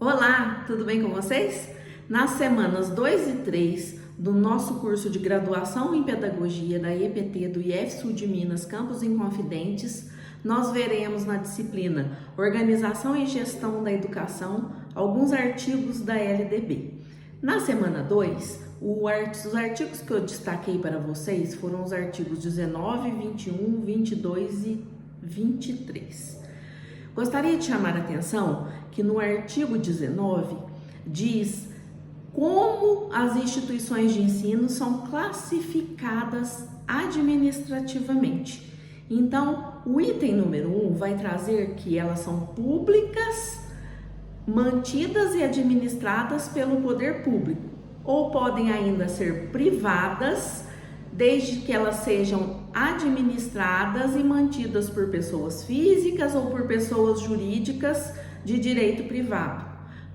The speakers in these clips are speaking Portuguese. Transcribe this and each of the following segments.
Olá, tudo bem com vocês? Nas semanas 2 e 3 do nosso curso de graduação em pedagogia da EPT do IF Sul de Minas, Campus Inconfidentes, nós veremos na disciplina Organização e Gestão da Educação alguns artigos da LDB. Na semana 2, os artigos que eu destaquei para vocês foram os artigos 19, 21, 22 e 23. Gostaria de chamar a atenção que no artigo 19 diz como as instituições de ensino são classificadas administrativamente. Então, o item número 1 vai trazer que elas são públicas, mantidas e administradas pelo poder público, ou podem ainda ser privadas, desde que elas sejam administradas e mantidas por pessoas físicas ou por pessoas jurídicas de direito privado.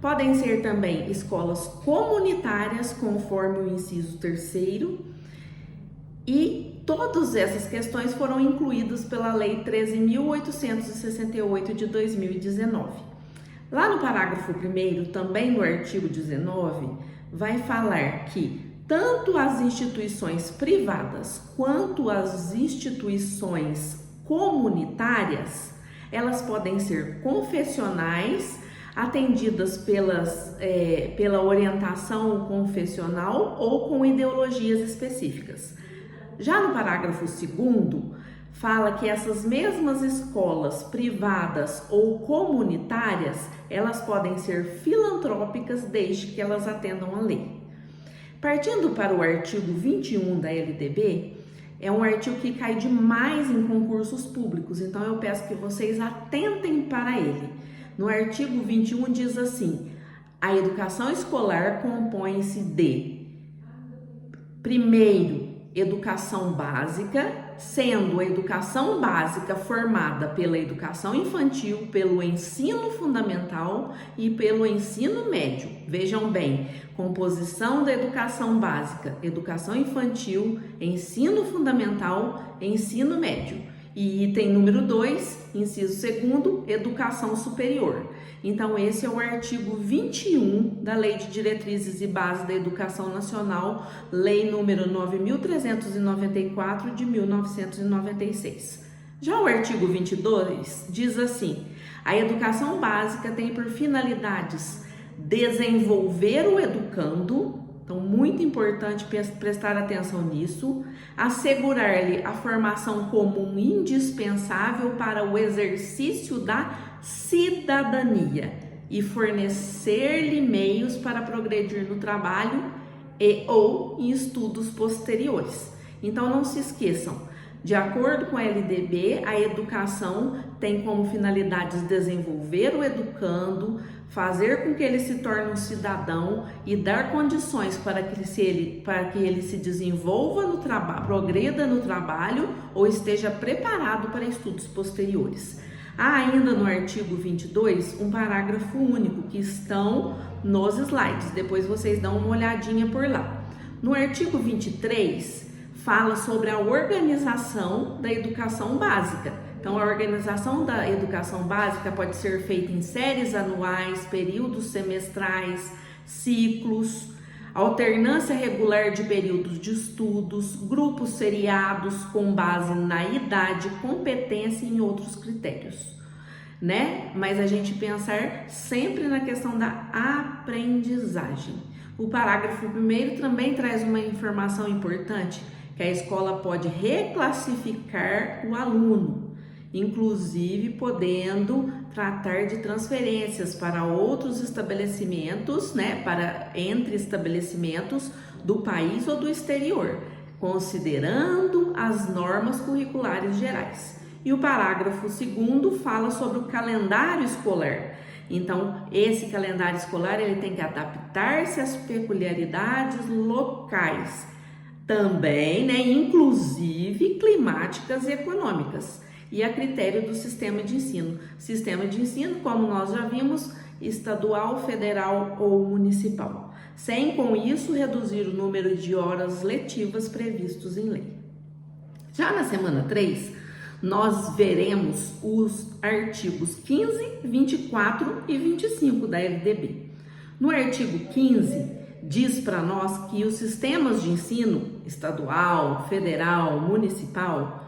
Podem ser também escolas comunitárias, conforme o inciso 3º, e todas essas questões foram incluídas pela Lei 13.868 de 2019. Lá no parágrafo 1º, também no artigo 19, vai falar que tanto as instituições privadas quanto as instituições comunitárias, elas podem ser confessionais, atendidas pela orientação confessional ou com ideologias específicas. Já no parágrafo 2º, fala que essas mesmas escolas privadas ou comunitárias, elas podem ser filantrópicas desde que elas atendam à lei. Partindo para o artigo 21 da LDB, é um artigo que cai demais em concursos públicos, então eu peço que vocês atentem para ele. No artigo 21 diz assim: a educação escolar compõe-se de, primeiro, educação básica, sendo a educação básica formada pela educação infantil, pelo ensino fundamental e pelo ensino médio. Vejam bem, composição da educação básica, educação infantil, ensino fundamental, ensino médio. E item número 2, inciso 2º, educação superior. Então, esse é o artigo 21 da Lei de Diretrizes e Bases da Educação Nacional, Lei número 9.394 de 1996. Já o artigo 22 diz assim: a educação básica tem por finalidades desenvolver o educando. Então, muito importante prestar atenção nisso, assegurar-lhe a formação comum indispensável para o exercício da cidadania e fornecer-lhe meios para progredir no trabalho e ou em estudos posteriores. Então, não se esqueçam, de acordo com a LDB, a educação tem como finalidades desenvolver o educando, fazer com que ele se torne um cidadão e dar condições para que ele se desenvolva no trabalho, progreda no trabalho ou esteja preparado para estudos posteriores. Há ainda no artigo 22 um parágrafo único que estão nos slides, depois vocês dão uma olhadinha por lá. No artigo 23 fala sobre a organização da educação básica. Então, a organização da educação básica pode ser feita em séries anuais, períodos semestrais, ciclos, alternância regular de períodos de estudos, grupos seriados com base na idade, competência e em outros critérios, né? Mas a gente pensar sempre na questão da aprendizagem. O parágrafo 1º também traz uma informação importante, que a escola pode reclassificar o aluno, inclusive podendo tratar de transferências para outros estabelecimentos, né, entre estabelecimentos do país ou do exterior, considerando as normas curriculares gerais. E o parágrafo 2º fala sobre o calendário escolar. Então, esse calendário escolar ele tem que adaptar-se às peculiaridades locais, também, né, inclusive climáticas e econômicas, e a critério do sistema de ensino. Sistema de ensino, como nós já vimos, estadual, federal ou municipal, sem com isso reduzir o número de horas letivas previstos em lei. Já na semana 3, nós veremos os artigos 15, 24 e 25 da LDB. No artigo 15, diz para nós que os sistemas de ensino estadual, federal, municipal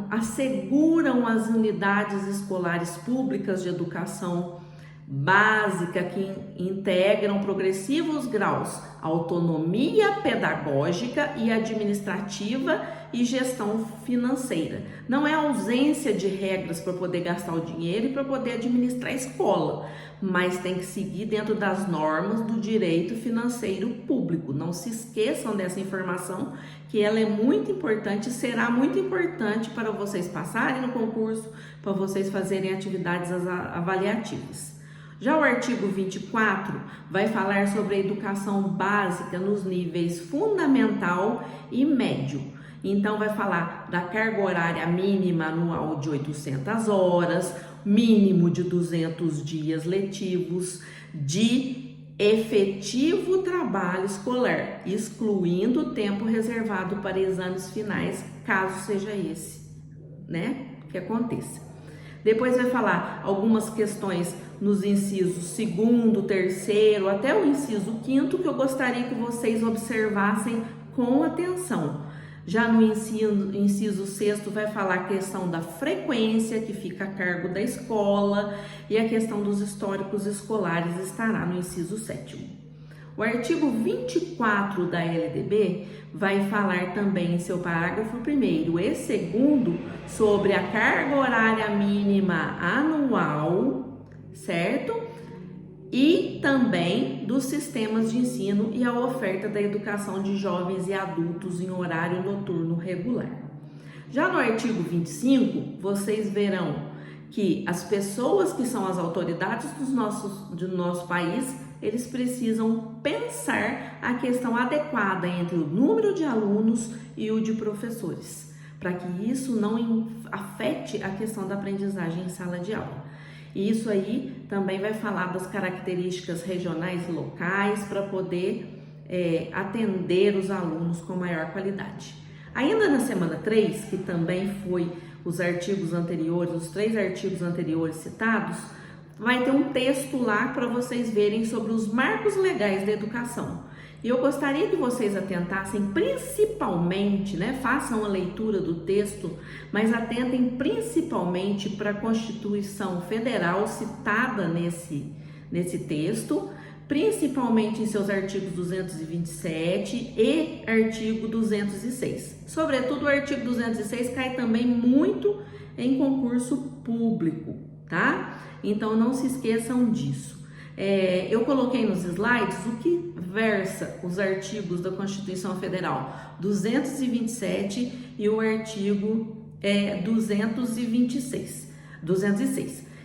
asseguram as unidades escolares públicas de educação básica que integram progressivos graus autonomia pedagógica e administrativa e gestão financeira. Não é ausência de regras para poder gastar o dinheiro e para poder administrar a escola, mas tem que seguir dentro das normas do direito financeiro público. Não se esqueçam dessa informação, que ela é muito importante, será muito importante para vocês passarem no concurso, para vocês fazerem atividades avaliativas. Já o artigo 24 vai falar sobre a educação básica nos níveis fundamental e médio. Então, vai falar da carga horária mínima anual de 800 horas, mínimo de 200 dias letivos, de efetivo trabalho escolar, excluindo o tempo reservado para exames finais, caso seja esse, que aconteça. Depois vai falar algumas questões nos incisos 2º, 3º, até o inciso 5º, que eu gostaria que vocês observassem com atenção. Já no inciso 6º vai falar a questão da frequência, que fica a cargo da escola, e a questão dos históricos escolares estará no inciso 7º. O artigo 24 da LDB vai falar também em seu parágrafo 1º e 2º sobre a carga horária mínima anual, certo? E também dos sistemas de ensino e a oferta da educação de jovens e adultos em horário noturno regular. Já no artigo 25, vocês verão que as pessoas que são as autoridades do nosso país, eles precisam pensar a questão adequada entre o número de alunos e o de professores, para que isso não afete a questão da aprendizagem em sala de aula. E isso aí também vai falar das características regionais e locais para poder atender os alunos com maior qualidade. Ainda na semana 3, que também foi os artigos anteriores, os 3 artigos anteriores citados, vai ter um texto lá para vocês verem sobre os marcos legais da educação. E eu gostaria que vocês atentassem principalmente, façam a leitura do texto, mas atentem principalmente para a Constituição Federal citada nesse texto, principalmente em seus artigos 227 e artigo 206. Sobretudo o artigo 206 cai também muito em concurso público, tá? Então não se esqueçam disso. Eu coloquei nos slides o que versa os artigos da Constituição Federal 227 e o artigo 206.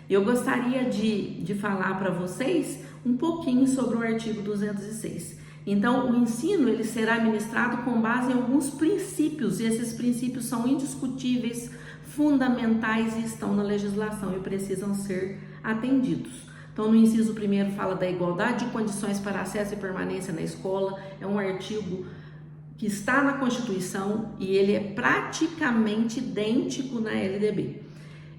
Eu gostaria de falar para vocês um pouquinho sobre o artigo 206. Então, o ensino ele será ministrado com base em alguns princípios, e esses princípios são indiscutíveis, fundamentais e estão na legislação e precisam ser atendidos. Então, no inciso 1º fala da igualdade de condições para acesso e permanência na escola, é um artigo que está na Constituição e ele é praticamente idêntico na LDB,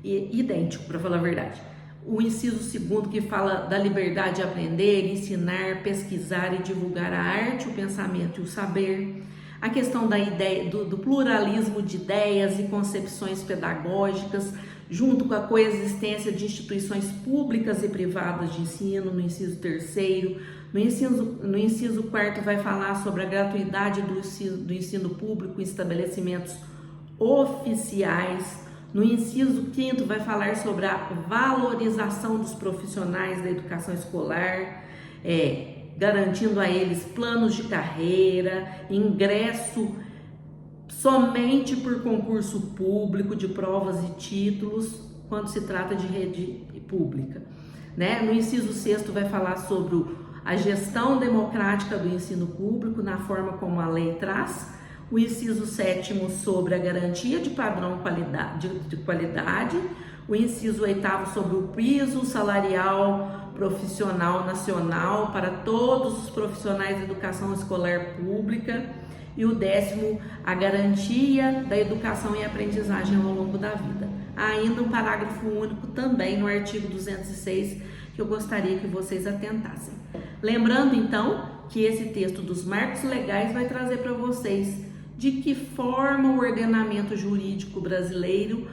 idêntico, para falar a verdade. O inciso 2º que fala da liberdade de aprender, ensinar, pesquisar e divulgar a arte, o pensamento e o saber. A questão da ideia, do pluralismo de ideias e concepções pedagógicas, junto com a coexistência de instituições públicas e privadas de ensino, no inciso 3º. No inciso 4º vai falar sobre a gratuidade do ensino público em estabelecimentos oficiais. No inciso 5º vai falar sobre a valorização dos profissionais da educação escolar, garantindo a eles planos de carreira, ingresso somente por concurso público de provas e títulos, quando se trata de rede pública. No inciso 6º vai falar sobre a gestão democrática do ensino público na forma como a lei traz. O inciso 7º sobre a garantia de padrão de qualidade. O inciso 8º sobre o piso salarial profissional nacional para todos os profissionais de educação escolar pública. E o 10º, a garantia da educação e aprendizagem ao longo da vida. Há ainda um parágrafo único também no artigo 206 que eu gostaria que vocês atentassem. Lembrando então que esse texto dos marcos legais vai trazer para vocês de que forma o ordenamento jurídico brasileiro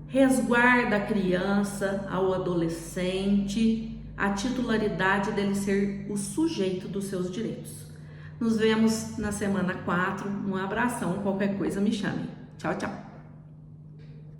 resguarda a criança, ao adolescente, a titularidade dele ser o sujeito dos seus direitos. Nos vemos na semana 4. Um abração, qualquer coisa me chame. Tchau, tchau.